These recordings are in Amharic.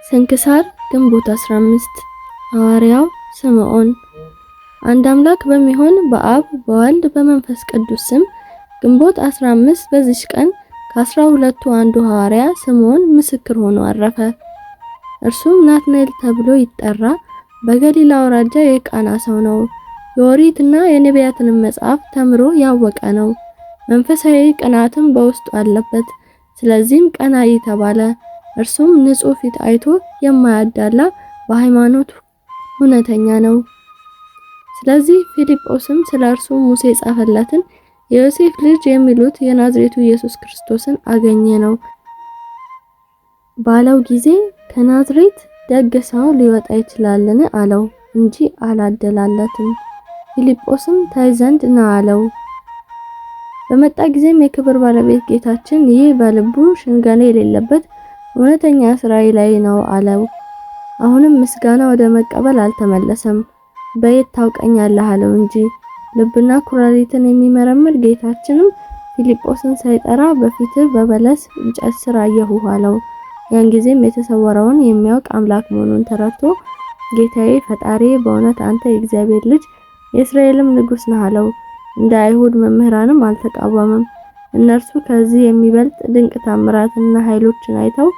ስንክሳር ግንቦት 15 ሐዋርያው ስምዖን። አንድ አምላክ በሚሆን በአብ በወልድ በመንፈስ ቅዱስ ስም ግንቦት 15 በዚች ቀን ከ12ቱ አንዱ ሐዋርያ ስምዖን ምስክር ሆኖ አረፈ። እርሱም ናትናኤል ተብሎ ይጠራ፣ በገሊላ አውራጃ የቃና ሰው ነው። የኦሪትና የነቢያትን መጽሐፍ ተምሮ ያወቀ ነው። መንፈሳዊ ቅናትም በውስጡ አለበት። ስለዚህም ቀናኢ ተባለ። እርሱም ንጹሕ ፊት አይቶ የማያዳላ በሃይማኖት እውነተኛ ነው። ስለዚህ ፊልጶስም ስለ እርሱ ሙሴ ጻፈለትን የዮሴፍ ልጅ የሚሉት የናዝሬቱ ኢየሱስ ክርስቶስን አገኘ ነው ባለው ጊዜ ከናዝሬት ደግ ሰው ሊወጣ ይችላልን አለው እንጂ አላደላለትም። ፊልጶስም ታይ ዘንድ ና አለው። በመጣ ጊዜም የክብር ባለቤት ጌታችን ይህ በልቡ ሽንገላ የሌለበት እውነተኛ እስራኤላዊ ነው አለው። አሁንም ምስጋና ወደ መቀበል አልተመለሰም። በየት ታውቀኛለህ አለው እንጂ። ልብና ኩላሊትን የሚመረምር ጌታችንም ፊልጶስን ሳይጠራ በፊትህ በበለስ እንጨት ስር አየሁህ አለው። ያን ጊዜም የተሰወረውን የሚያውቅ አምላክ መሆኑን ተረድቶ ጌታዬ ፈጣሪ በእውነት አንተ የእግዚአብሔር ልጅ የእስራኤልም ንጉሥ ነህ አለው። እንደ አይሁድ መምህራንም አልተቃወመም። እነርሱ ከዚህ የሚበልጥ ድንቅ ታምራትና ኃይሎችን አይተው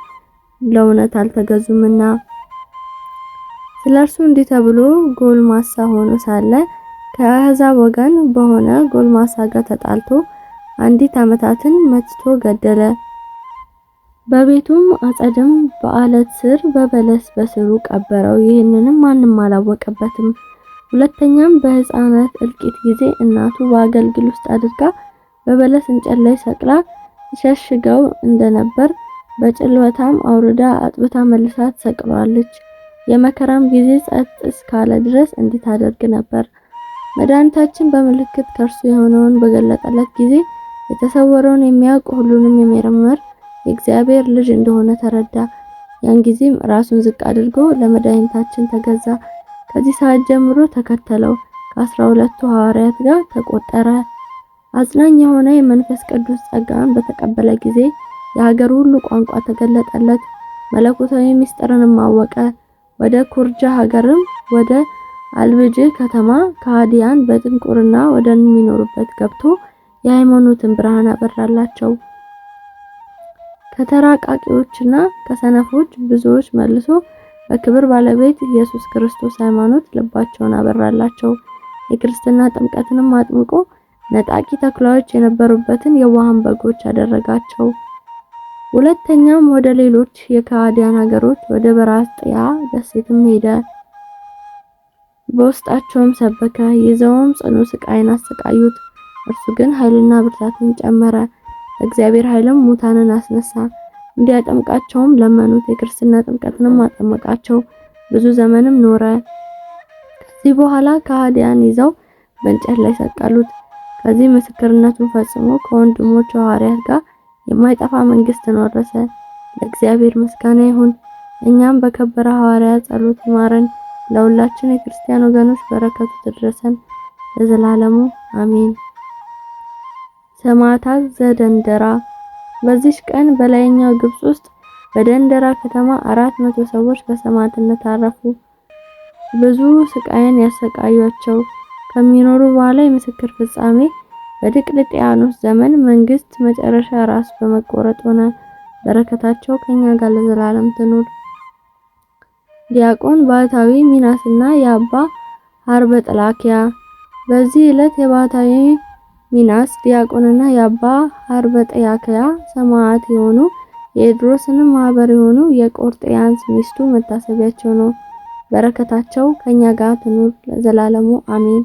ለእውነት አልተገዙምና። ስለርሱ እንዲህ ተብሎ ጎልማሳ ሆኖ ሳለ ከአሕዛብ ወገን በሆነ ጎልማሳ ጋር ተጣልቶ አንዲት ዓመታትን መትቶ ገደለ። በቤቱም አጸድም በአለት ስር በበለስ በስሩ ቀበረው። ይህንንም ማንም አላወቀበትም። ሁለተኛም በሕፃናት እልቂት ጊዜ እናቱ በአገልግል ውስጥ አድርጋ በበለስ እንጨት ላይ ሰቅላ ሸሽገው እንደነበር በጭልበታም አውርዳ አጥብታ መልሳ ትሰቅለዋለች። የመከራም ጊዜ ጸጥ እስካለ ድረስ እንዲህ ታደርግ ነበር። መድኃኒታችን በምልክት ከእርሱ የሆነውን በገለጠለት ጊዜ የተሰወረውን የሚያውቅ ሁሉንም የሚመረምር የእግዚአብሔር ልጅ እንደሆነ ተረዳ። ያን ጊዜም ራሱን ዝቅ አድርጎ ለመድኃኒታችን ተገዛ። ከዚህ ሰዓት ጀምሮ ተከተለው፣ ከ12ቱ ሐዋርያት ጋር ተቆጠረ። አጽናኝ የሆነ የመንፈስ ቅዱስ ጸጋን በተቀበለ ጊዜ የሀገር ሁሉ ቋንቋ ተገለጠለት። መለኮታዊ ምስጢርንም አወቀ። ወደ ኩርጃ ሀገርም ወደ አልብጅ ከተማ ከሃዲያን በጥንቁርና ወደሚኖሩበት ገብቶ የሃይማኖትን ብርሃን አበራላቸው። ከተራቃቂዎችና ከሰነፎች ብዙዎች መልሶ በክብር ባለቤት ኢየሱስ ክርስቶስ ሃይማኖት ልባቸውን አበራላቸው። የክርስትና ጥምቀትንም አጥምቆ ነጣቂ ተኩላዎች የነበሩበትን የዋሃን በጎች አደረጋቸው። ሁለተኛም ወደ ሌሎች የከሃዲያን ሀገሮች ወደ በራስጥያ ደሴትም ሄደ። በውስጣቸውም ሰበከ። ይዘውም ጽኑ ስቃይን አሰቃዩት። እርሱ ግን ኃይልና ብርታትን ጨመረ። እግዚአብሔር ኃይልም ሙታንን አስነሳ። እንዲያጠምቃቸውም ለመኑት። የክርስትና ጥምቀትንም አጠመቃቸው። ብዙ ዘመንም ኖረ። ከዚህ በኋላ ከሃዲያን ይዘው በእንጨት ላይ ሰቀሉት። ከዚህ ምስክርነቱን ፈጽሞ ከወንድሞቹ ሐዋርያት ጋር የማይጠፋ መንግስትን ወረሰ። ለእግዚአብሔር ምስጋና ይሁን። እኛም በከበረ ሐዋርያ ጸሎት ይማረን። ለሁላችን የክርስቲያን ወገኖች በረከቱ ትድረሰን ለዘላለሙ አሜን። ሰማዕታት ዘደንደራ። በዚህ ቀን በላይኛው ግብጽ ውስጥ በደንደራ ከተማ 400 ሰዎች በሰማዕትነት አረፉ። ብዙ ስቃይን ያሰቃያቸው ከሚኖሩ በኋላ የምስክር ፍጻሜ በዲዮቅልጥያኖስ ዘመን መንግስት መጨረሻ ራስ በመቆረጥ ሆነ። በረከታቸው ከኛ ጋር ለዘላለም ትኑር። ዲያቆን ባህታዊ ሚናስና የአባ ሐርበ ጥላኪያ። በዚህ ዕለት የባህታዊ ሚናስ ዲያቆንና የአባ ሐርበ ጥላኪያ ሰማዕት የሆኑ የኤድሮስንም ማህበር የሆኑ የቆርጥያንስ ሚስቱ መታሰቢያቸው ነው። በረከታቸው ከኛ ጋር ትኑር ለዘላለሙ አሜን።